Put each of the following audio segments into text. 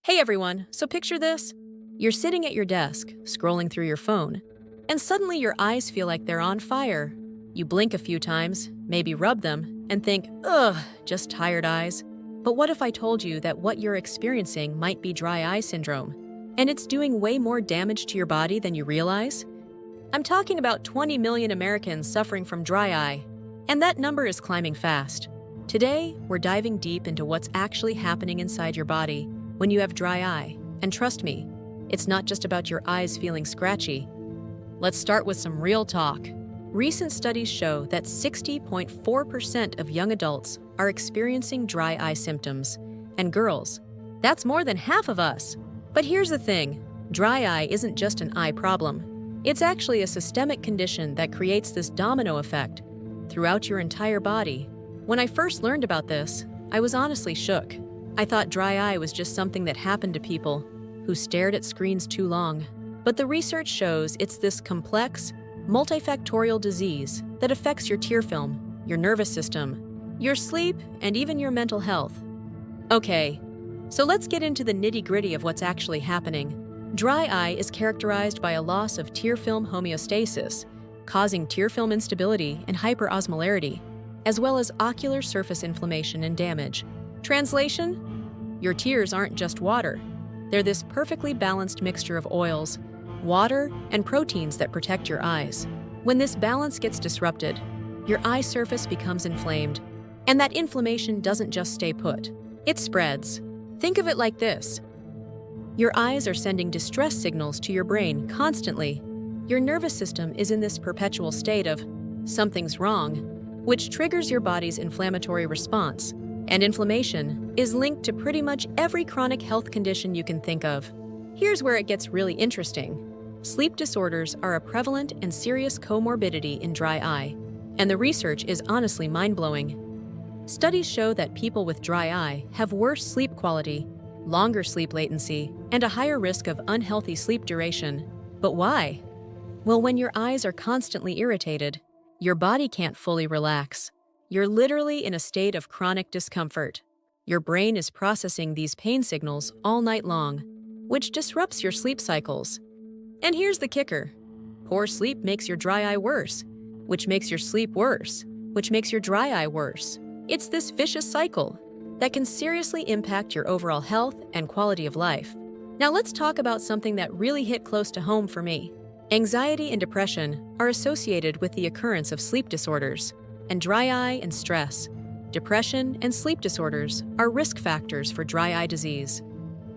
Hey everyone, so picture this. You're sitting at your desk, scrolling through your phone, and suddenly your eyes feel like they're on fire. You blink a few times, maybe rub them, and think, ugh, just tired eyes. But what if I told you that what you're experiencing might be dry eye syndrome, and it's doing way more damage to your body than you realize? I'm talking about 20 million Americans suffering from dry eye, and that number is climbing fast. Today, we're diving deep into what's actually happening inside your body when you have dry eye. And trust me, it's not just about your eyes feeling scratchy. Let's start with some real talk. Recent studies show that 60.4% of young adults are experiencing dry eye symptoms. And girls, that's more than half of us. But here's the thing, dry eye isn't just an eye problem. It's actually a systemic condition that creates this domino effect throughout your entire body. When I first learned about this, I was honestly shook. I thought dry eye was just something that happened to people who stared at screens too long. But the research shows it's this complex, multifactorial disease that affects your tear film, your nervous system, your sleep, and even your mental health. Okay, so let's get into the nitty-gritty of what's actually happening. Dry eye is characterized by a loss of tear film homeostasis, causing tear film instability and hyperosmolarity, as well as ocular surface inflammation and damage. Translation? Your tears aren't just water. They're this perfectly balanced mixture of oils, water, and proteins that protect your eyes. When this balance gets disrupted, your eye surface becomes inflamed, and that inflammation doesn't just stay put. It spreads. Think of it like this. Your eyes are sending distress signals to your brain constantly. Your nervous system is in this perpetual state of something's wrong, which triggers your body's inflammatory response. And inflammation is linked to pretty much every chronic health condition you can think of. Here's where it gets really interesting. Sleep disorders are a prevalent and serious comorbidity in dry eye, and the research is honestly mind-blowing. Studies show that people with dry eye have worse sleep quality, longer sleep latency, and a higher risk of unhealthy sleep duration. But why? Well, when your eyes are constantly irritated, your body can't fully relax. You're literally in a state of chronic discomfort. Your brain is processing these pain signals all night long, which disrupts your sleep cycles. And here's the kicker. Poor sleep makes your dry eye worse, which makes your sleep worse, which makes your dry eye worse. It's this vicious cycle that can seriously impact your overall health and quality of life. Now let's talk about something that really hit close to home for me. Anxiety and depression are associated with the occurrence of sleep disorders. And dry eye and stress, depression, and sleep disorders are risk factors for dry eye disease.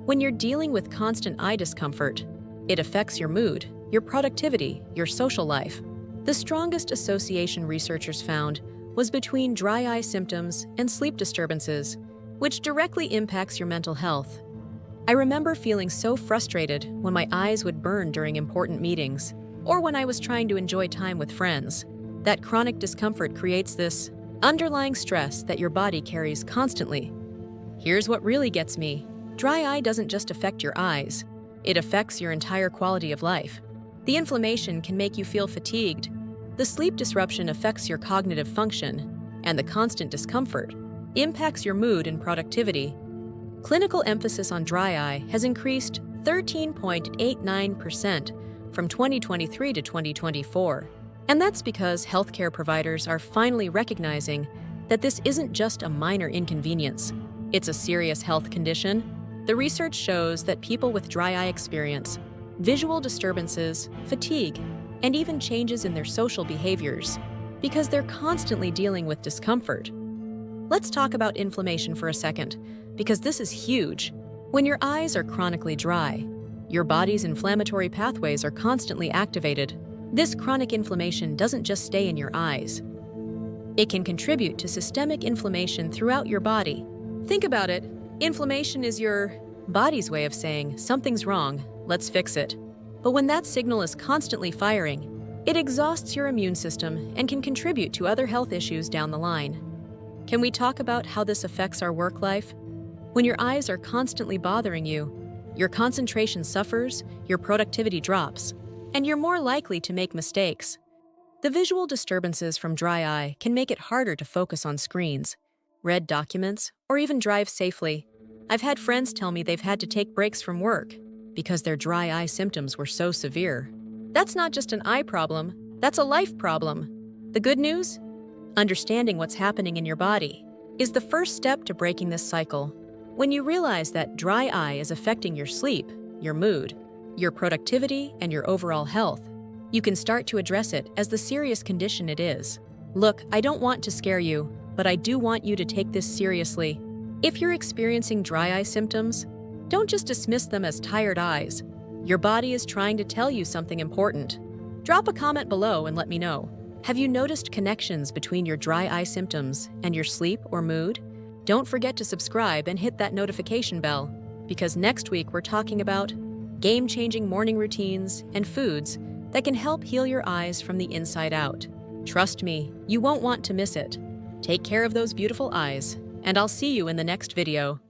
When you're dealing with constant eye discomfort, it affects your mood, your productivity, your social life. The strongest association researchers found was between dry eye symptoms and sleep disturbances, which directly impacts your mental health. I remember feeling so frustrated when my eyes would burn during important meetings, or when I was trying to enjoy time with friends. That chronic discomfort creates this underlying stress that your body carries constantly. Here's what really gets me. Dry eye doesn't just affect your eyes. It affects your entire quality of life. The inflammation can make you feel fatigued. The sleep disruption affects your cognitive function, and the constant discomfort impacts your mood and productivity. Clinical emphasis on dry eye has increased 13.89% from 2023 to 2024. And that's because healthcare providers are finally recognizing that this isn't just a minor inconvenience. It's a serious health condition. The research shows that people with dry eye experience visual disturbances, fatigue, and even changes in their social behaviors because they're constantly dealing with discomfort. Let's talk about inflammation for a second, because this is huge. When your eyes are chronically dry, your body's inflammatory pathways are constantly activated. This chronic inflammation doesn't just stay in your eyes. It can contribute to systemic inflammation throughout your body. Think about it. Inflammation is your body's way of saying, something's wrong, let's fix it. But when that signal is constantly firing, it exhausts your immune system and can contribute to other health issues down the line. Can we talk about how this affects our work life? When your eyes are constantly bothering you, your concentration suffers, your productivity drops, and you're more likely to make mistakes. The visual disturbances from dry eye can make it harder to focus on screens, read documents, or even drive safely. I've had friends tell me they've had to take breaks from work because their dry eye symptoms were so severe. That's not just an eye problem, that's a life problem. The good news? Understanding what's happening in your body is the first step to breaking this cycle. When you realize that dry eye is affecting your sleep, your mood, your productivity, and your overall health, you can start to address it as the serious condition it is. Look, I don't want to scare you, but I do want you to take this seriously. If you're experiencing dry eye symptoms, don't just dismiss them as tired eyes. Your body is trying to tell you something important. Drop a comment below and let me know. Have you noticed connections between your dry eye symptoms and your sleep or mood? Don't forget to subscribe and hit that notification bell, because next week we're talking about game-changing morning routines and foods that can help heal your eyes from the inside out. Trust me, you won't want to miss it. Take care of those beautiful eyes, and I'll see you in the next video.